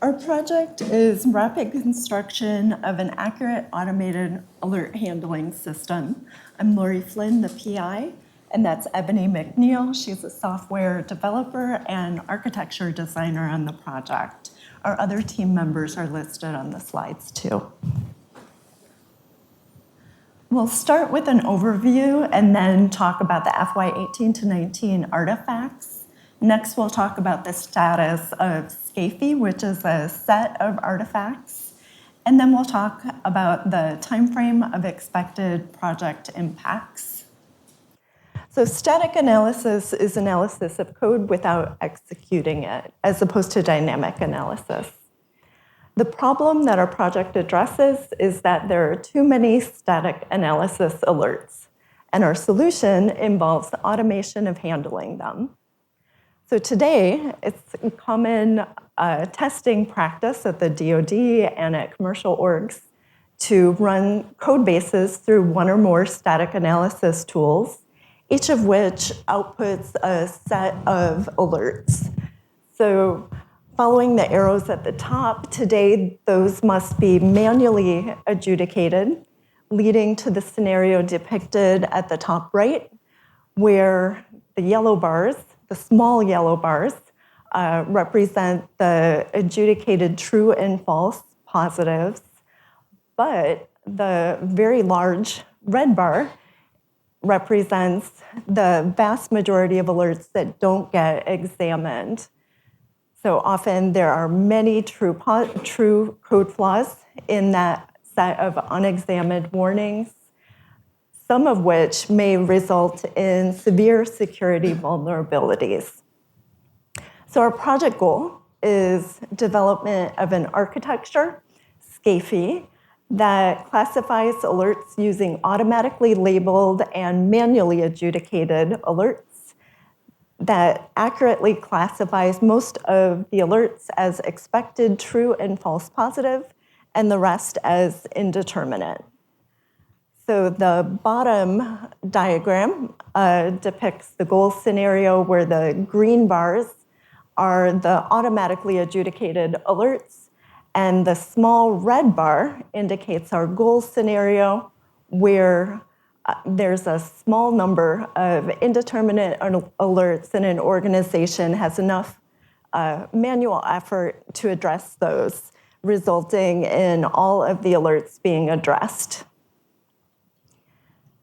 Our project is rapid construction of an accurate automated alert handling system. I'm Lori Flynn, the PI, and that's Ebonie McNeil. She's a software developer and architecture designer on the project. Our other team members are listed on the slides too. We'll start with an overview and then talk about the FY18 to 19 artifacts. Next, we'll talk about the status of SCAFE, which is a set of artifacts. And then we'll talk about the timeframe of expected project impacts. So static analysis is analysis of code without executing it, as opposed to dynamic analysis. The problem that our project addresses is that there are too many static analysis alerts, and our solution involves the automation of handling them. So today, it's a common testing practice at the DoD and at commercial orgs to run code bases through one or more static analysis tools, each of which outputs a set of alerts. So following the arrows at the top, today those must be manually adjudicated, leading to the scenario depicted at the top right, where the yellow bars, the small yellow bars, represent the adjudicated true and false positives, but the very large red bar represents the vast majority of alerts that don't get examined. So often there are many true code flaws in that set of unexamined warnings, some of which may result in severe security vulnerabilities. So our project goal is development of an architecture, SCAFE, that classifies alerts using automatically labeled and manually adjudicated alerts, that accurately classifies most of the alerts as expected true and false positive, and the rest as indeterminate. So the bottom diagram depicts the goal scenario where the green bars are the automatically adjudicated alerts, and the small red bar indicates our goal scenario where there's a small number of indeterminate alerts and an organization has enough manual effort to address those, resulting in all of the alerts being addressed.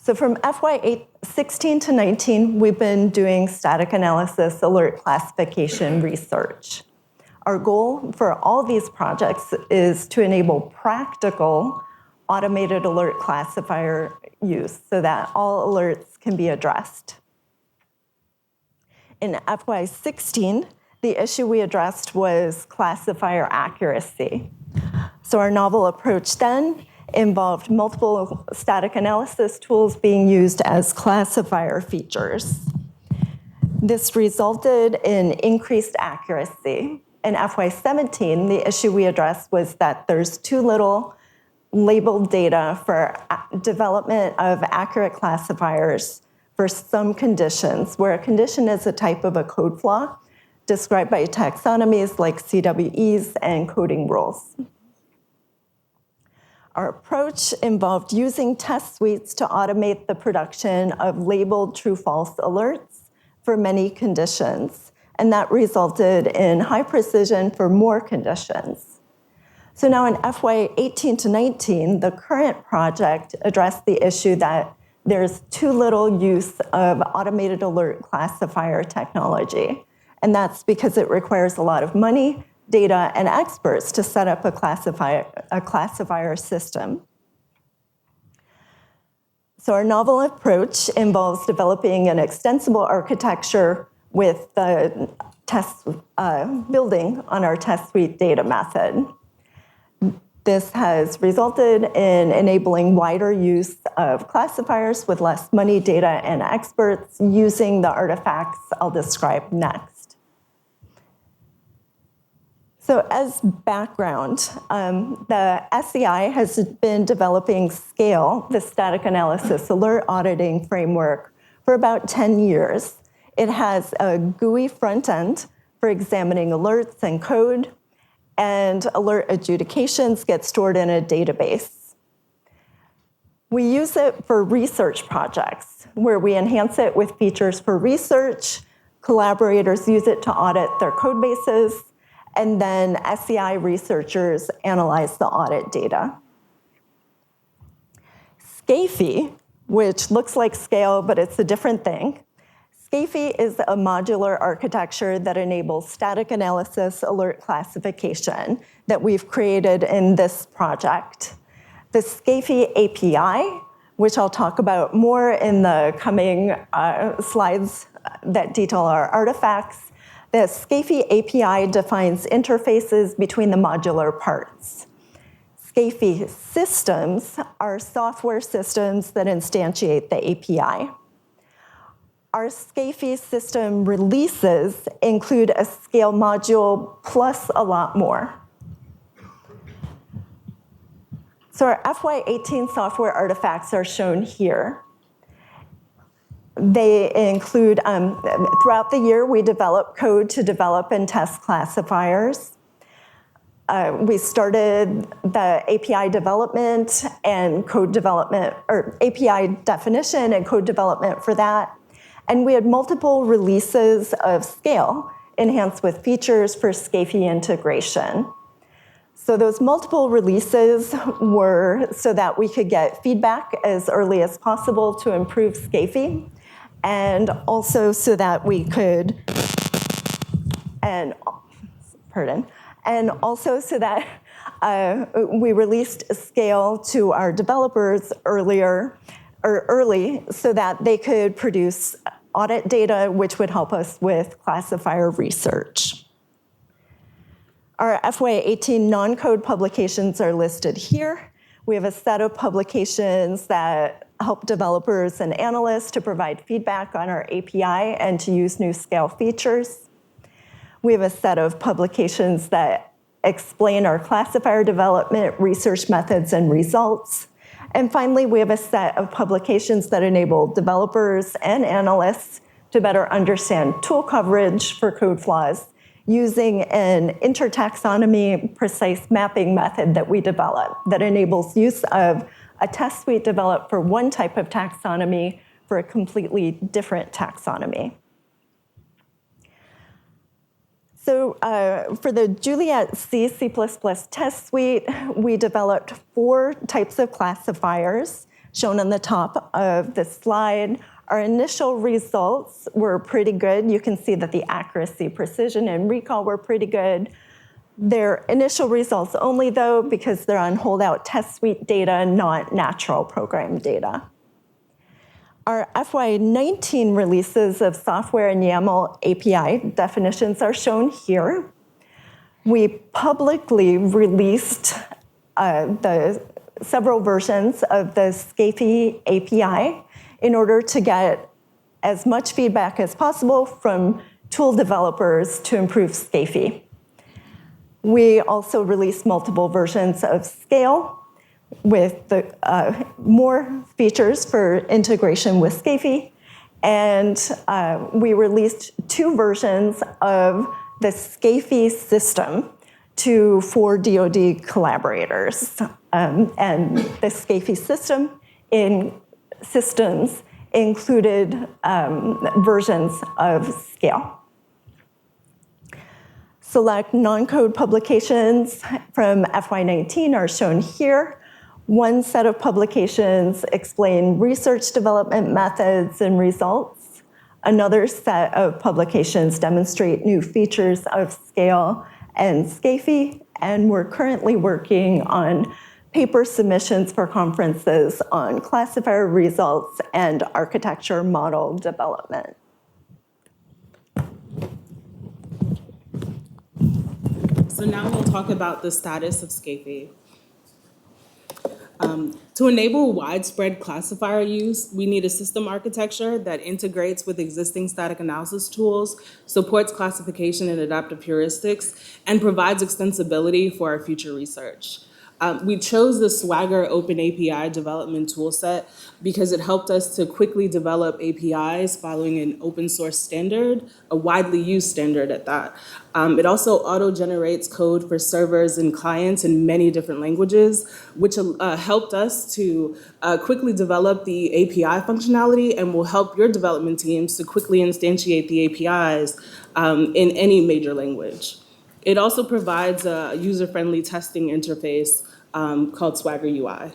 So from FY16 to 19, we've been doing static analysis alert classification research. Our goal for all these projects is to enable practical automated alert classifier use so that all alerts can be addressed. In FY16, the issue we addressed was classifier accuracy. So our novel approach then involved multiple static analysis tools being used as classifier features. This resulted in increased accuracy. In FY17, the issue we addressed was that there's too little labeled data for development of accurate classifiers for some conditions, where a condition is a type of a code flaw described by taxonomies like CWEs and coding rules. Our approach involved using test suites to automate the production of labeled true-false alerts for many conditions, and that resulted in high precision for more conditions. So now in FY18 to 19, the current project addressed the issue that there's too little use of automated alert classifier technology, and that's because it requires a lot of money, data, and experts to set up a classifier system. So our novel approach involves developing an extensible architecture with the test building on our test suite data method. This has resulted in enabling wider use of classifiers with less money, data, and experts using the artifacts I'll describe next. So as background, the SEI has been developing SCALE, the Static Analysis Alert Auditing Framework, for about 10 years. It has a GUI front end for examining alerts and code, and alert adjudications get stored in a database. We use it for research projects, where we enhance it with features for research, collaborators use it to audit their code bases, and then SEI researchers analyze the audit data. SCAFE, which looks like scale, but it's a different thing. SCAFE is a modular architecture that enables static analysis alert classification that we've created in this project. The SCAFE API, which I'll talk about more in the coming slides that detail our artifacts, the SCAFE API defines interfaces between the modular parts. SCAFE systems are software systems that instantiate the API. Our SCAFE system releases include a scale module plus a lot more. So our FY18 software artifacts are shown here. They include, throughout the year, we develop code to develop and test classifiers. We started the API development and code development, or API definition and code development for that. And we had multiple releases of Scale enhanced with features for SCAFE integration. So those multiple releases were so that we could get feedback as early as possible to improve SCAFE, and also so that we could, and also so that we released Scale to our developers early so that they could produce audit data, which would help us with classifier research. Our FY18 non-code publications are listed here. We have a set of publications that help developers and analysts to provide feedback on our API and to use new Scale features. We have a set of publications that explain our classifier development, research methods, and results. And finally, we have a set of publications that enable developers and analysts to better understand tool coverage for code flaws using an intertaxonomy precise mapping method that we developed that enables use of a test suite developed for one type of taxonomy for a completely different taxonomy. So for the Juliet C++ test suite, we developed 4 types of classifiers shown on the top of the slide. Our initial results were pretty good. You can see that the accuracy, precision, and recall were pretty good. They're initial results only, though, because they're on holdout test suite data, not natural program data. Our FY19 releases of software and YAML API definitions are shown here. We publicly released the several versions of the SCAFE API in order to get as much feedback as possible from tool developers to improve SCAFE. We also released multiple versions of Scale with the, more features for integration with SCAFE, and we released 2 versions of the SCAFE system to 4 DoD collaborators. And the SCAFE system in systems included versions of Scale. Select non-code publications from FY19 are shown here. One set of publications explain research development methods and results. Another set of publications demonstrate new features of Scale and SCAFE, and we're currently working on paper submissions for conferences on classifier results and architecture model development. So now we'll talk about the status of SCAFE. To enable widespread classifier use, we need a system architecture that integrates with existing static analysis tools, supports classification and adaptive heuristics, and provides extensibility for our future research. We chose the Swagger Open API development toolset because it helped us to quickly develop APIs following an open source standard, a widely used standard at that. It also auto-generates code for servers and clients in many different languages, which helped us to quickly develop the API functionality and will help your development teams to quickly instantiate the APIs in any major language. It also provides a user-friendly testing interface called Swagger UI.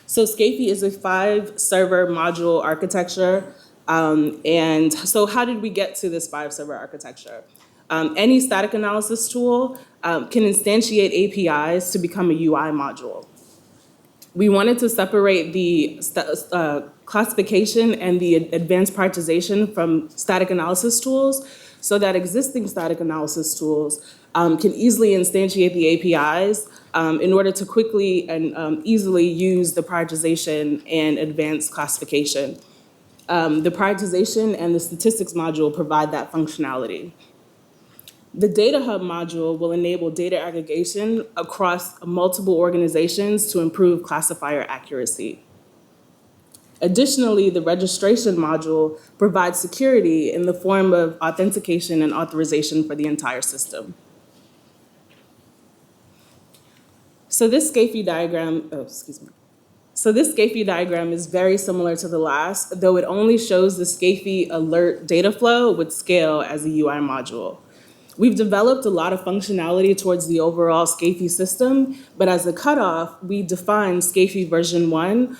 So Scafey is a 5-server module architecture. And so how did we get to this 5-server architecture? Any static analysis tool can instantiate APIs to become a UI module. We wanted to separate the classification and the advanced prioritization from static analysis tools so that existing static analysis tools can easily instantiate the APIs in order to quickly and easily use the prioritization and advanced classification. The prioritization and the statistics module provide that functionality. The Data Hub module will enable data aggregation across multiple organizations to improve classifier accuracy. Additionally, the registration module provides security in the form of authentication and authorization for the entire system. So this Scafey diagram, So this Scafey diagram is very similar to the last, though it only shows the Scafey alert data flow with scale as a UI module. We've developed a lot of functionality towards the overall Scafey system, but as a cutoff, we defined Scafey version 1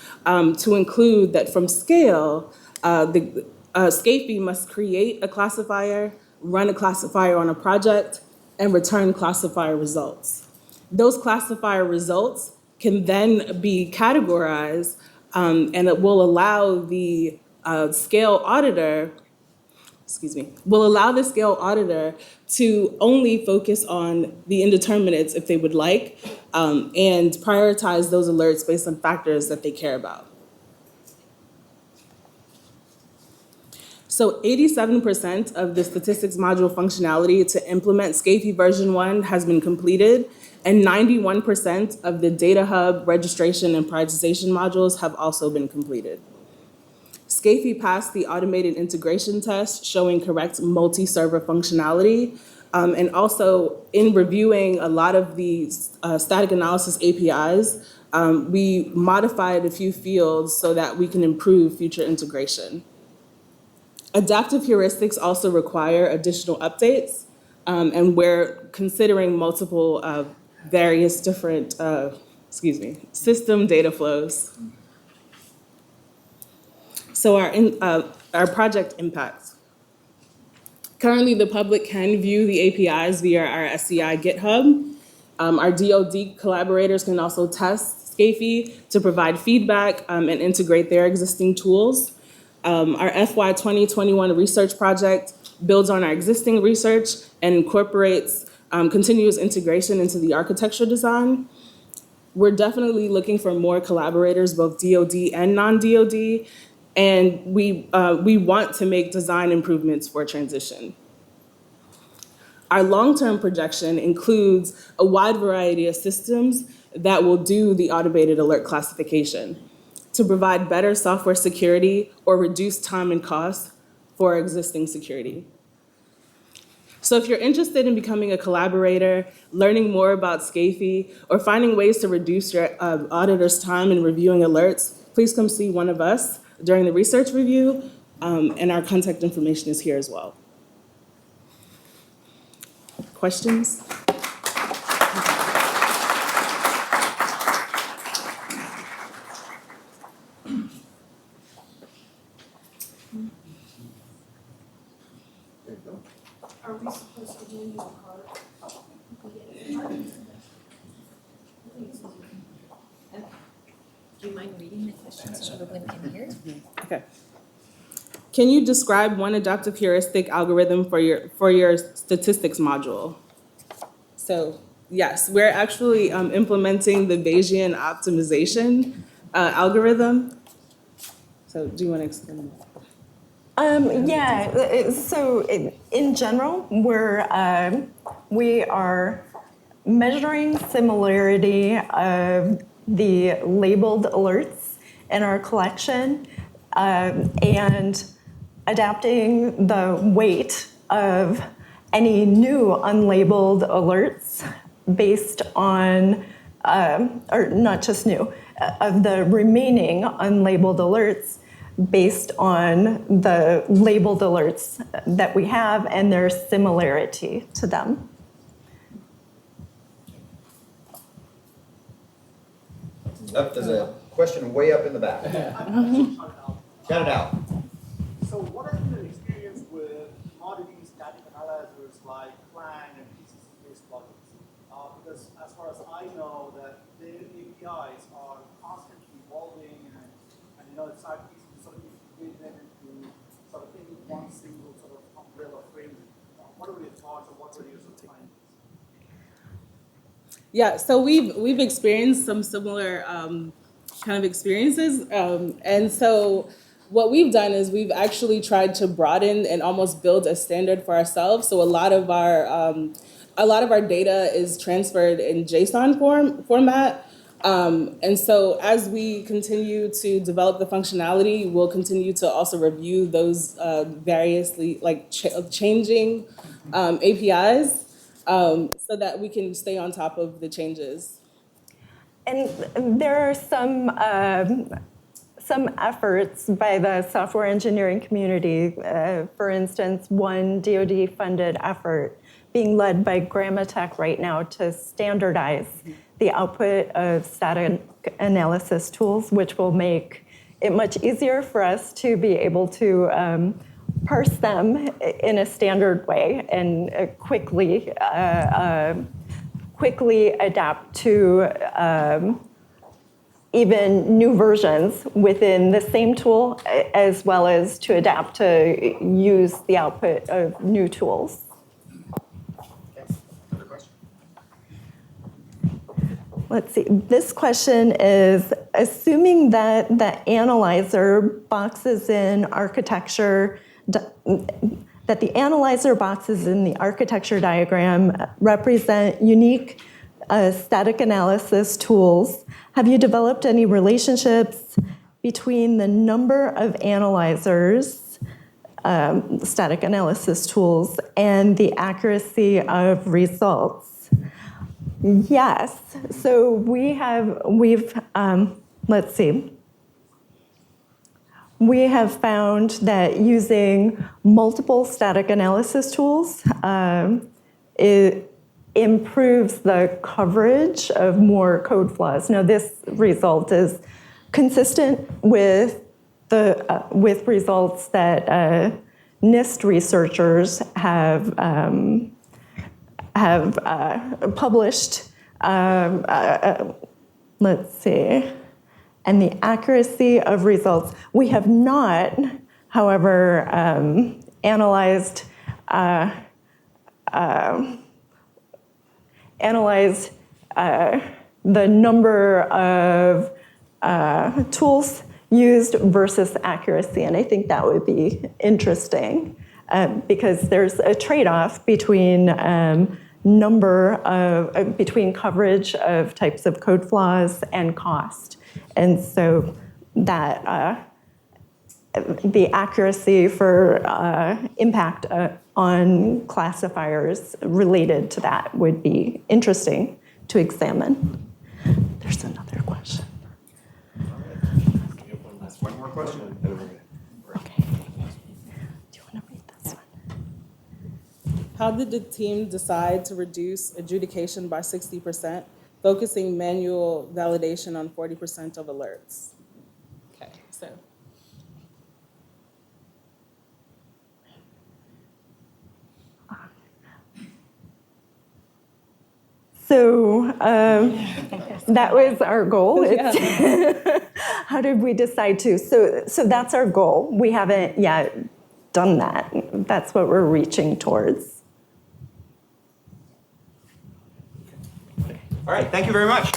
to include that from scale, Scafey must create a classifier, run a classifier on a project, and return classifier results. Those classifier results can then be categorized, and it will allow the scale auditor to only focus on the indeterminates if they would like, and prioritize those alerts based on factors that they care about. So 87% of the statistics module functionality to implement Scafey version 1 has been completed, and 91% of the Data Hub registration and prioritization modules have also been completed. Scafey passed the automated integration test showing correct multi-server functionality, and also in reviewing a lot of the static analysis APIs, we modified a few fields so that we can improve future integration. Adaptive heuristics also require additional updates, and we're considering multiple various different system data flows. So our project impacts. Currently, the public can view the APIs via our SEI GitHub. Our DoD collaborators can also test Scafey to provide feedback and integrate their existing tools. Our FY 2021 research project builds on our existing research and incorporates continuous integration into the architecture design. We're definitely looking for more collaborators, both DoD and non-DoD, and we want to make design improvements for transition. Our long-term projection includes a wide variety of systems that will do the automated alert classification to provide better software security or reduce time and cost for existing security. So if you're interested in becoming a collaborator, learning more about Scafey, or finding ways to reduce your auditor's time in reviewing alerts, please come see one of us during the research review, and our contact information is here as well. Questions? Are we supposed to do your card? Do you mind reading the questions so everyone can hear? Okay. Can you describe one adaptive heuristic algorithm for your statistics module? So yes, we're actually implementing the Bayesian optimization algorithm. So do you want to explain that? So in general, we're we are measuring similarity of the labeled alerts in our collection and adapting the weight of any new unlabeled alerts based on, or not just new, of the remaining unlabeled alerts based on the labeled alerts that we have and their similarity to them. Up, there's a question way up in the back. Shout it out. So what has been the experience with commodity static analyzers like Flynn and SEI-based plugins? Because as far as I know, that their APIs are constantly evolving, and it's not easy to sort of integrate them into sort of any one single sort of umbrella framework. What are your thoughts, or what were your sort of findings? Yeah, so we've experienced some similar kind of experiences, and so what we've done is we've actually tried to broaden and almost build a standard for ourselves. So a lot of our data is transferred in JSON format, and so as we continue to develop the functionality, we'll continue to also review those variously changing APIs. So that we can stay on top of the changes. And there are some efforts by the software engineering community, for instance, one DoD-funded effort being led by Grammatech right now to standardize the output of static analysis tools, which will make it much easier for us to be able to parse them in a standard way and quickly adapt to even new versions within the same tool, as well as to adapt to use the output of new tools. Okay. Another question? Let's see, this question is, assuming that the analyzer boxes in architecture, that the analyzer boxes in the architecture diagram represent unique static analysis tools, have you developed any relationships between the number of analyzers, static analysis tools, and the accuracy of results? Yes, so let's see. We have found that using multiple static analysis tools, it improves the coverage of more code flaws. Now, this result is consistent with results that NIST researchers have published. Let's see. And the accuracy of results. We have not, however, analyzed the number of tools used versus accuracy, and I think that would be interesting because there's a trade-off between between coverage of types of code flaws and cost. And so that the accuracy for impact on classifiers related to that would be interesting to examine. There's another question. One more question. Okay. Do you want to read this one? How did the team decide to reduce adjudication by 60%, focusing manual validation on 40% of alerts? Okay, so. So that was our goal. How did we decide to? So that's our goal. We haven't yet done that. That's what we're reaching towards. All right, thank you very much.